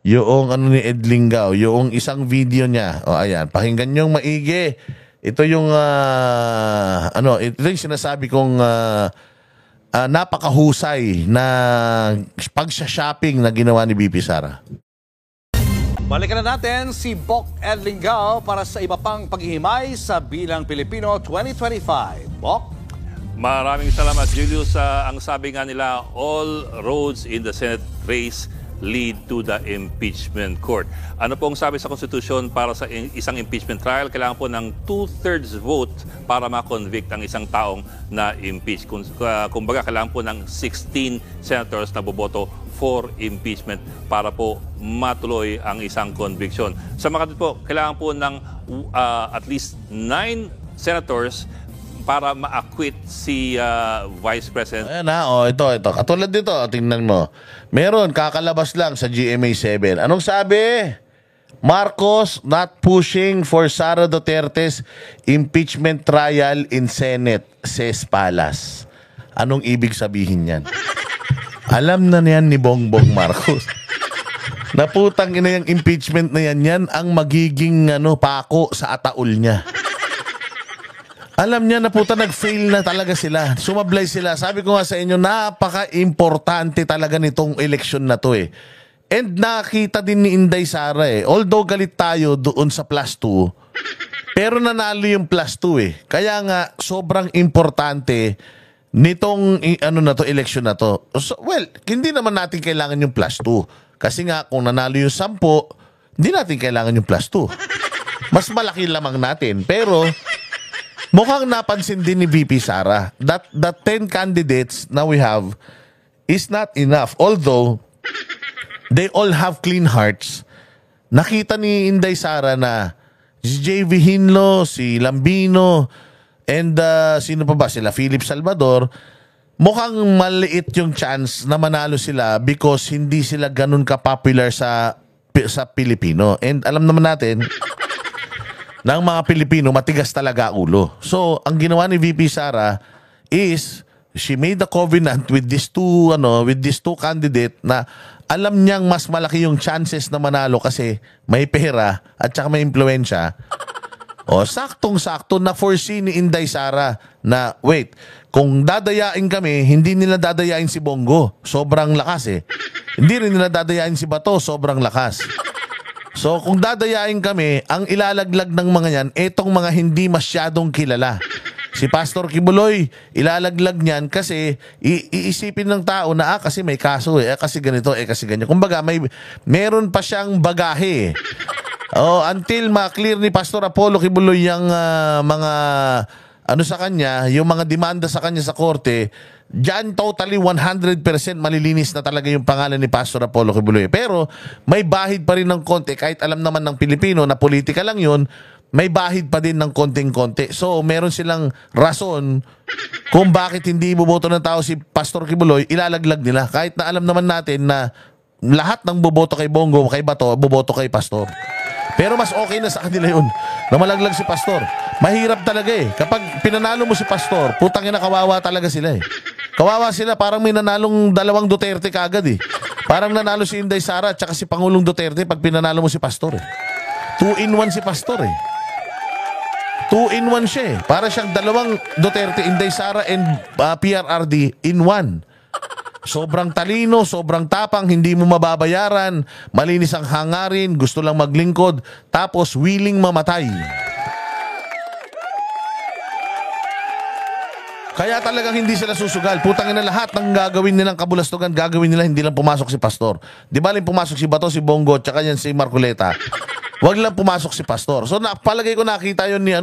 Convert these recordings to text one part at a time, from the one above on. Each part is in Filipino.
yung ano ni Ed Lingao, yung isang video niya. O ayan, pakinggan nyo maigi. Ito yung ito yung sinasabi kong napakahusay na pag-shopping na ginawa ni BP Sara. Balikan na natin si Bok Ed Lingao para sa iba pang paghihimay sa Bilang Pilipino 2025. Bok? Maraming salamat, Julius. Ang sabi nga nila, all roads in the Senate race lead to the impeachment court. Ano po ang sabi sa konstitusyon para sa isang impeachment trial? Kailangan po ng 2/3 vote para ma-convict ang isang taong na-impeach. Kumbaga, kailangan po ng 16 senators na boboto for impeachment para po matuloy ang isang conviction. Sa mga po, kailangan po ng at least 9 senators para ma-acquit si Vice President. Ayan ito. Katulad dito, tingnan mo. Meron, kakalabas lang sa GMA 7. Anong sabi? Marcos not pushing for Sara Duterte's impeachment trial in Senate, says Palas. Anong ibig sabihin yan? Alam na niyan ni Bongbong Marcos. Naputang ina yung impeachment na yan ang magiging pako sa ataol niya. Alam niya na puta nag-fail na talaga sila. Sumablay sila. Sabi ko nga sa inyo, napaka-importante talaga nitong eleksyon na to eh. And nakita din ni Inday Sara eh. Although galit tayo doon sa +2, pero nanalo yung +2 eh. Kaya nga, sobrang importante nitong eleksyon na to. So, well, hindi naman natin kailangan yung +2. Kasi nga, kung nanalo yung 10, hindi natin kailangan yung +2. Mas malaki lamang natin. Pero mukhang napansin din ni VP Sara that the 10 candidates na we have is not enough. Although, they all have clean hearts. Nakita ni Inday Sara na si JV Hinlo, si Lambino, and sino pa ba? Sila Philip Salvador. Mukhang maliit yung chance na manalo sila because hindi sila ganun ka-popular sa Pilipino. And alam naman natin, ng mga Pilipino, matigas talaga ulo. So, ang ginawa ni VP Sara is she made the covenant with these two candidate na alam niyang mas malaki yung chances na manalo kasi may pera at saka may impluwensya. O, saktong-sakto na foresee ni Inday Sara na, wait, kung dadayain kami, hindi nila dadayain si Bongo. Sobrang lakas eh. Hindi rin nila dadayain si Bato. Sobrang lakas. So, kung dadayain kami, ang ilalaglag ng mga yan, etong mga hindi masyadong kilala. Si Pastor Kibuloy, ilalaglag niyan kasi iisipin ng tao na kasi may kaso kasi ganito, kasi ganyan. Kumbaga, meron pa siyang bagahe. Until ma-clear ni Pastor Apollo Kibuloy yung mga sa kanya, yung mga demanda sa kanya sa korte, diyan totally 100% malilinis na talaga yung pangalan ni Pastor Apollo Kibuloy. Pero may bahid pa rin ng konti, kahit alam naman ng Pilipino na politika lang yun, may bahid pa din ng konting-konti. So meron silang rason kung bakit hindi boboto ng tao si Pastor Kibuloy, ilalaglag nila. Kahit na alam naman natin na lahat ng boboto kay Bongo, kay Bato, boboto kay Pastor. Pero mas okay na sa kanila yun na malaglag si Pastor. Mahirap talaga eh. Kapag pinanalo mo si Pastor, putang ina, kawawa talaga sila eh. Kawawa sila, parang may nanalong 2 Duterte kagad eh. Parang nanalo si Inday Sara at saka si Pangulong Duterte pag pinanalo mo si Pastor eh. 2-in-1 si Pastor eh. 2-in-1 siya eh. Para siyang 2 Duterte, Inday Sara and PRRD in 1. Sobrang talino, sobrang tapang, hindi mo mababayaran, malinis ang hangarin, gusto lang maglingkod, tapos willing mamatay. Kaya talagang hindi sila susugal. Putang ina, lahat ng gagawin nilang kabulastugan, gagawin nila, hindi lang pumasok si Pastor. Di ba lang pumasok si Bato, si Bongo, tsaka yan si Marcoleta. Wag lang pumasok si Pastor. So palagay ko nakita yun ni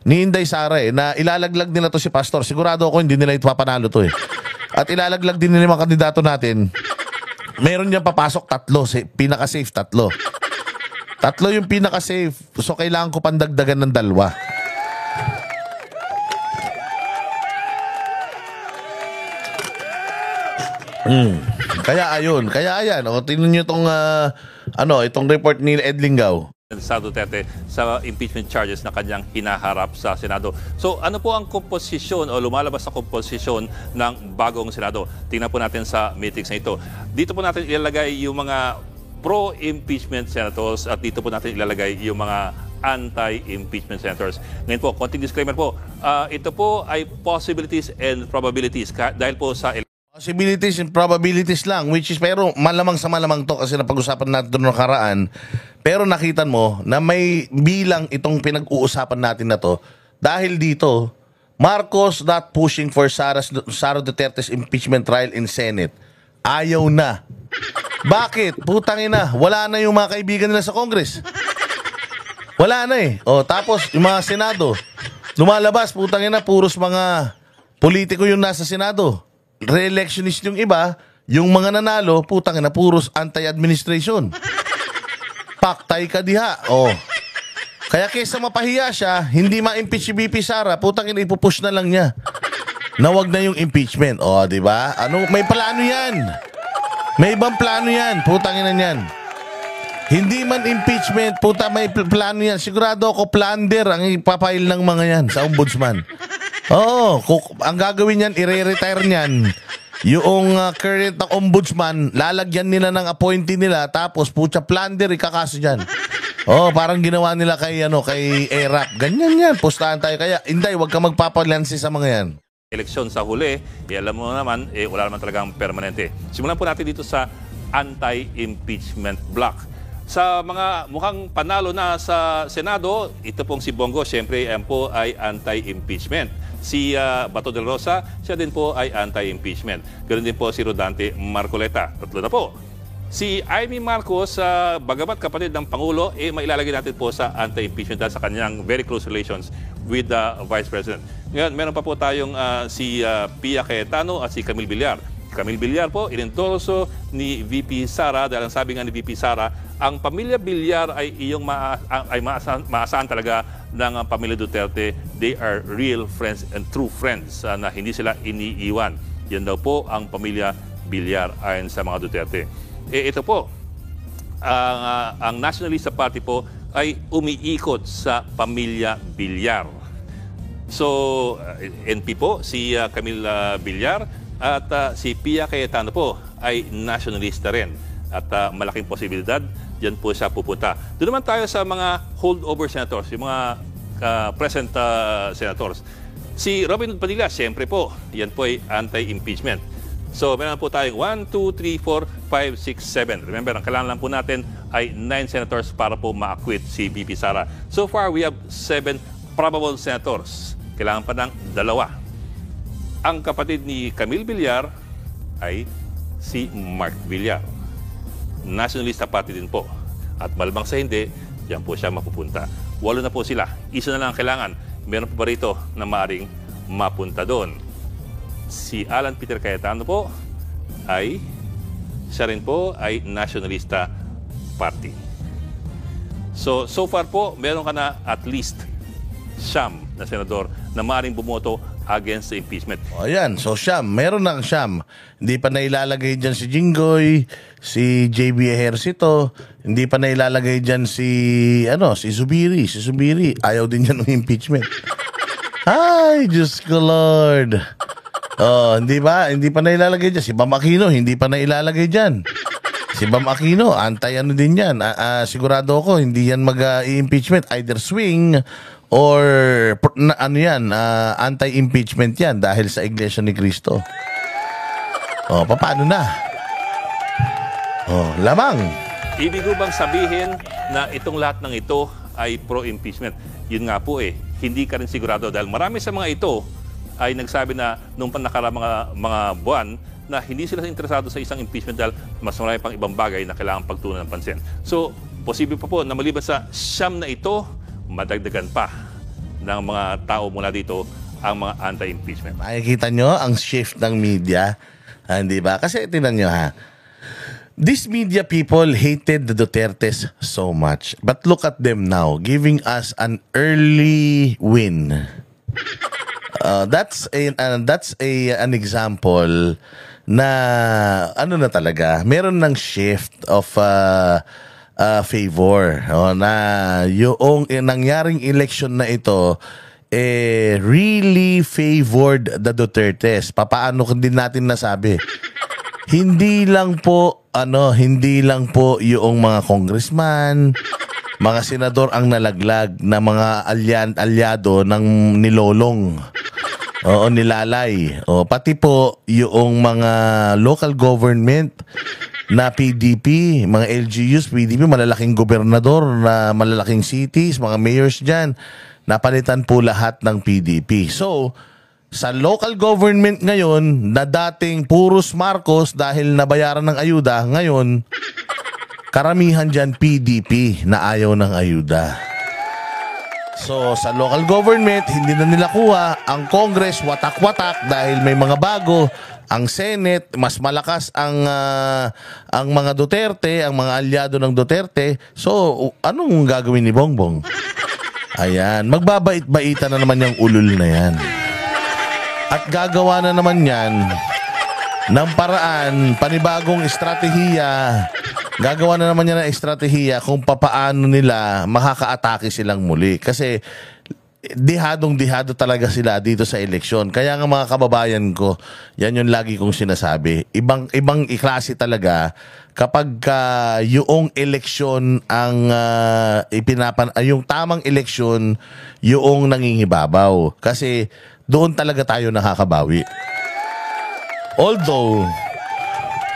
ni Inday Sara na ilalaglag nila to si Pastor. Sigurado ako hindi nila ito papanalo to eh. At ilalaglag din nila mga kandidato natin. Meron niyang papasok 3, pinaka-safe 3. 3 yung pinaka-safe. So kailangan ko pandagdagan ng 2. Kaya ayun, ayan, tingnan niyo tong itong report ni Ed Lingao. Sa Duterte sa impeachment charges na kanyang hinaharap sa Senado. So ano po ang komposisyon o lumalabas na komposisyon ng bagong Senado? Tingnan po natin sa matrix na ito. Dito po natin ilalagay yung mga pro-impeachment senators at dito po natin ilalagay yung mga anti-impeachment senators. Ngayon po, konting disclaimer po, ito po ay possibilities and probabilities dahil po sa Possibilities and probabilities lang, which is pero malamang sa malamang to kasi napag-usapan natin doon nakaraan. Pero nakita mo na may bilang itong pinag-uusapan natin na to dahil dito, Marcos not pushing for Sara Duterte's impeachment trial in Senate. Ayaw na. Bakit? Putang ina, wala na yung mga kaibigan nila sa Congress. Wala na eh. O, tapos yung mga Senado, lumalabas, putang ina, puros mga politiko yung nasa Senado. Re-electionist yung iba, yung mga nanalo, putang ina, puros anti-administration. Paktay ka diha. O. Kaya kaysa mapahiya siya, hindi ma-impeach si BP Sara, putang ina, ipupush na lang niya. Na wag na yung impeachment. O, di ba? Ano, may plano yan. May ibang plano yan. Putang ina niyan. Hindi man impeachment, puta, may plano yan. Sigurado ako, plunder ang ipapail ng mga yan sa ombudsman. Oo, ang gagawin yan, i-retire niyan. Yung current na ombudsman, lalagyan nila ng appointee nila, tapos putya plunder, ikakaso dyan. Oh, parang ginawa nila kay ERAP. Ganyan yan, pustahan tayo. Kaya, Inday, wag ka magpapalansi sa mga yan. eleksyon sa huli, alam mo naman, wala naman talagang permanente. Simulan po natin dito sa anti-impeachment block. Sa mga mukhang panalo na sa Senado, ito pong si Bongo, siyempre yan po ay anti-impeachment. Si Bato del Rosa, siya din po ay anti-impeachment. Ganoon din po si Rodante Marcoleta. Tatlo na po. Si Amy Marcos, bagamat kapatid ng Pangulo, mailalagay natin po sa anti-impeachment dahil sa kanyang very close relations with the Vice President. Ngayon, meron pa po tayong si Pia Cayetano at si Camille Villar. Camille Villar po, inendorso ni VP Sara dahil ang sabi nga ni VP Sara, ang pamilya Villar ay maasahan talaga ng pamilya Duterte. They are real friends and true friends na hindi sila iniiwan. Yan daw po ang pamilya Villar ayon sa mga Duterte. Ito po, ang Nationalista Party po ay umiikot sa pamilya Villar. So, NP po, si Camille Villar at si Pia Cayetano po ay nationalista rin. At malaking posibilidad, dyan po siya pupunta. Doon naman tayo sa mga holdover senators, yung mga present senators. Si Robin Padilla, siyempre po, yan po ay anti-impeachment. So, meron po tayong 1, 2, 3, 4, 5, 6, 7. Remember, ang kailangan lang po natin ay 9 senators para po ma-acquit si VP Sara. So far, we have 7 probable senators. Kailangan pa ng 2. Ang kapatid ni Camille Villar ay si Mark Villar. Nationalista Party din po. At malamang sa hindi, diyan po siya mapupunta. 8 na po sila. Isa na lang ang kailangan. Meron pa ba rito na maaring mapunta doon? Si Alan Peter Cayetano po ay siya rin po ay Nationalista Party. So far po, meron ka na at least 9 na senador na maaaring bumoto against the impeachment. O yan, so Siyam, meron ng Siyam. Hindi pa nailalagay dyan si Jinggoy, si JB Ejercito, hindi pa nailalagay dyan si Zubiri. Si Zubiri, ayaw din yan ng impeachment. Ay, Diyos ko Lord. Oh, hindi pa nailalagay dyan. Si Bam Aquino, hindi pa nailalagay dyan. Si Bam Aquino, anti-ano din yan. Sigurado ako, hindi yan mag-impeachment. Either swing or anti-impeachment yan dahil sa Iglesia ni Cristo. Oh, paano na? Oh, lamang. Ibig ko bang sabihin na itong lahat ng ito ay pro-impeachment? Yun nga po hindi ka rin sigurado dahil marami sa mga ito ay nagsabi na nung panakara mga buwan na hindi sila interesado sa isang impeachment dahil mas marami pang ibang bagay na kailangan pagtuunan ng pansin. So, posible pa po na maliban sa 9 na ito, madagdagan pa ng mga tao mula dito ang mga anti-impeachment. Makikita nyo ang shift ng media, hindi ba? Kasi tingnan nyo these media people hated the Dutertes so much. But look at them now, giving us an early win. That's an example na na talaga. Meron ng shift of favor na yung nangyaring election na ito really favored the Dutertes. Papaano din natin nasabi? hindi lang po yung mga congressman, mga senador ang nalaglag na mga alyado ng nilolong. Oo, nilalay. O, pati po yung mga local government na PDP, mga LGUs, PDP, malalaking gobernador na malalaking cities, mga mayors dyan, napalitan po lahat ng PDP. So, sa local government ngayon, na dating puros Marcos dahil nabayaran ng ayuda, ngayon, karamihan dyan PDP na ayaw ng ayuda. So, sa local government, hindi na nila kuha. Ang Congress, watak-watak dahil may mga bago. Ang Senate, mas malakas ang mga Duterte, ang mga alyado ng Duterte. So, anong gagawin ni Bongbong? Ayan, magbabait-baitan na naman yung ulul na yan. At gagawa na naman yan ng paraan, panibagong estratehiya. Gagawa na naman niya ng estratehiya kung papaano nila makakaatake silang muli. Kasi dihadong-dihado talaga sila dito sa eleksyon. Kaya nga mga kababayan ko, yan yung lagi kong sinasabi. Ibang iklase talaga kapag yung eleksyon ang yung tamang eleksyon yung nangingibabaw. Kasi doon talaga tayo nakakabawi.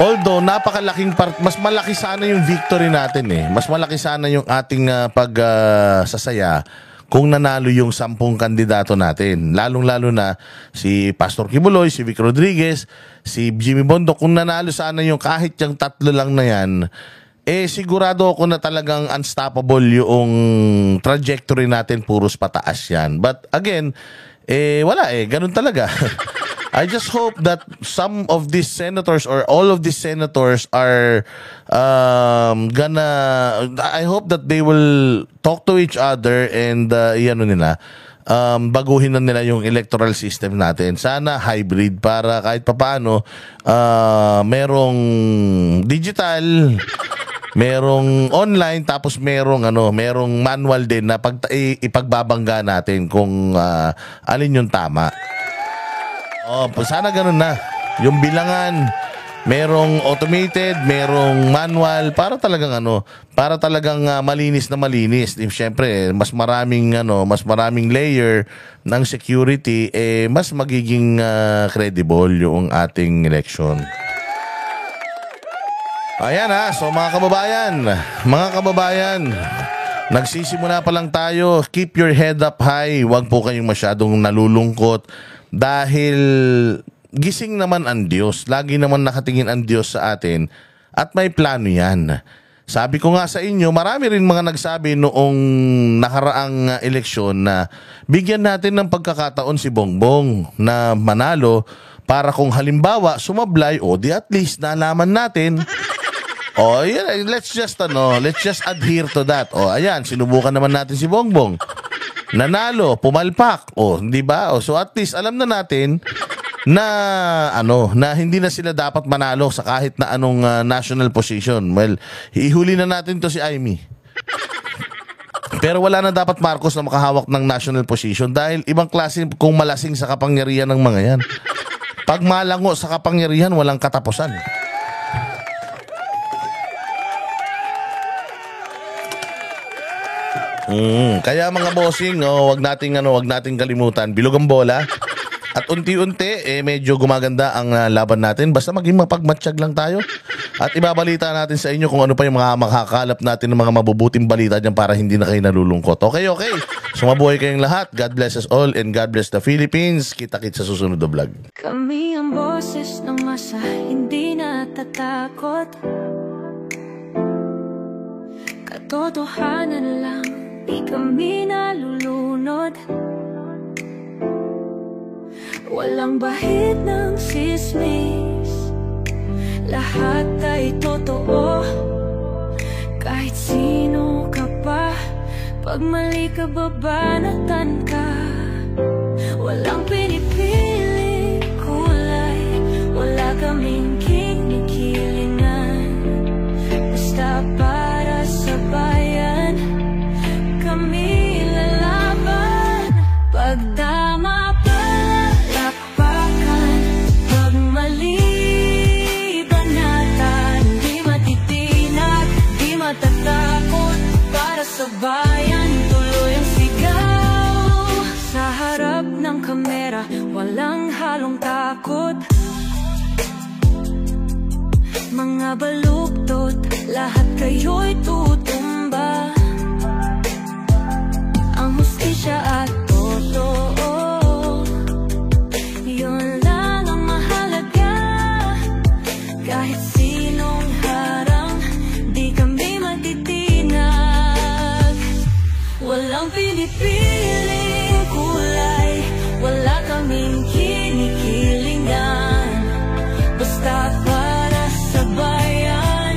Although napakalaking mas malaki sana yung victory natin eh. Mas malaki sana yung ating pagsasaya kung nanalo yung 10 kandidato natin. Lalong-lalo na si Pastor Kibuloy, si Vic Rodriguez, si Jimmy Bondoc. Kung nanalo sana yung kahit yung 3 lang na yan, sigurado ako na talagang unstoppable yung trajectory natin, puros pataas yan. But again, wala ganun talaga. I just hope that some of these senators or all of these senators are I hope that they will talk to each other and baguhin na nila yung electoral system natin. Sana hybrid para kahit papaano merong digital, merong online, tapos merong manual din na ipagbabangga natin kung alin yung tama. Sana ganun na. Yung bilangan, merong automated, merong manual para talagang malinis na malinis. Siyempre, mas maraming layer ng security, mas magiging credible yung ating election. Ayan so mga kababayan, nagsisimula pa lang tayo. Keep your head up high. Huwag po kayong masyadong nalulungkot. Dahil gising naman ang Diyos. Lagi naman nakatingin ang Diyos sa atin. At may plano yan. Sabi ko nga sa inyo, marami rin mga nagsabi noong nakaraang eleksyon na bigyan natin ng pagkakataon si Bongbong na manalo para kung halimbawa sumablay, di at least nalaman natin. Let's just adhere to that. Ayan, sinubukan naman natin si Bongbong. Nanalo, pumalpak. Di ba? So at least alam na natin na na hindi na sila dapat manalo sa kahit na anong national position. Well, ihuli na natin to si Amy. Pero wala na dapat Marcos na makahawak ng national position dahil ibang klase kung malasing sa kapangyarihan ng mga yan. Pag malango sa kapangyarihan, walang katapusan. Kaya mga bossing, wag nating kalimutan, bilog ang bola. At unti-unti medyo gumaganda ang laban natin. Basta maging mapagmatsyag lang tayo. At ibabalita natin sa inyo kung ano pa yung mga makakalap natin ng mga mabubuting balita dyan para hindi na kayo nalulungkot. Okay. So mabuhay kayong lahat. God bless us all and God bless the Philippines. Kita-kits sa susunod na vlog. Kami ang boses ng masa, hindi natatakot. Katotohanan lang, di kami nalulunod. Walang bahid ng sismis, lahat ay totoo. Kahit sino ka pa, pag mali ka babanatan ka. Walang pinipili kulay, wala kaming kinikilingan. Basta para sa bayan, kami lalaban. Pagtama palakpakan, pag mali para sa bayan, tuloy ang sigaw. Sa harap ng kamera, walang halong takot. Mga baluktot, lahat kayo'y tutumba. Ang hustisya at totoo, yun lang ang mahalaga. Kahit sinong harang, di kami matitinag. Walang pinipiling kulay, wala kaming kinikilingan. Basta para sa bayan,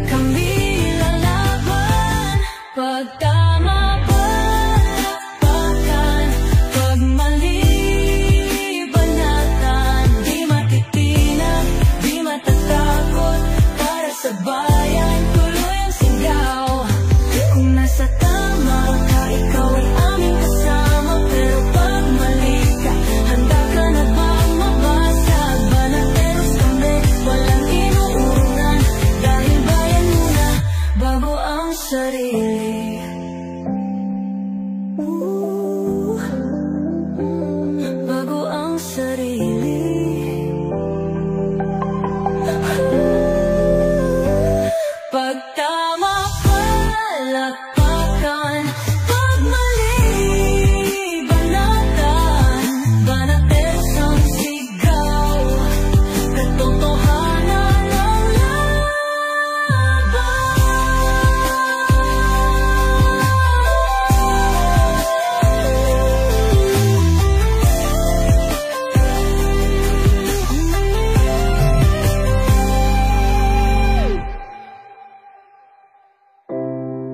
kami lalaban. Pag tama palakpakan, pag mali banatan. Di matitinag, di matatakot, para sa bayan, tuloy ang sigaw. Kung nasa tama ka, ikaw ay aming kasama. Pero pag mali ka, handa ka na bang mabasag? Banateros kami, walang inuunan. Dahil bayan muna, bago ang sarili. Bago ang sarili. Pag tama palakpakan, pag mali banatan. Banateros ang sigaw, katotohanan ang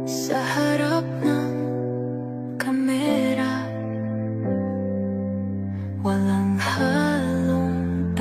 sa harap ng kamera, walang halong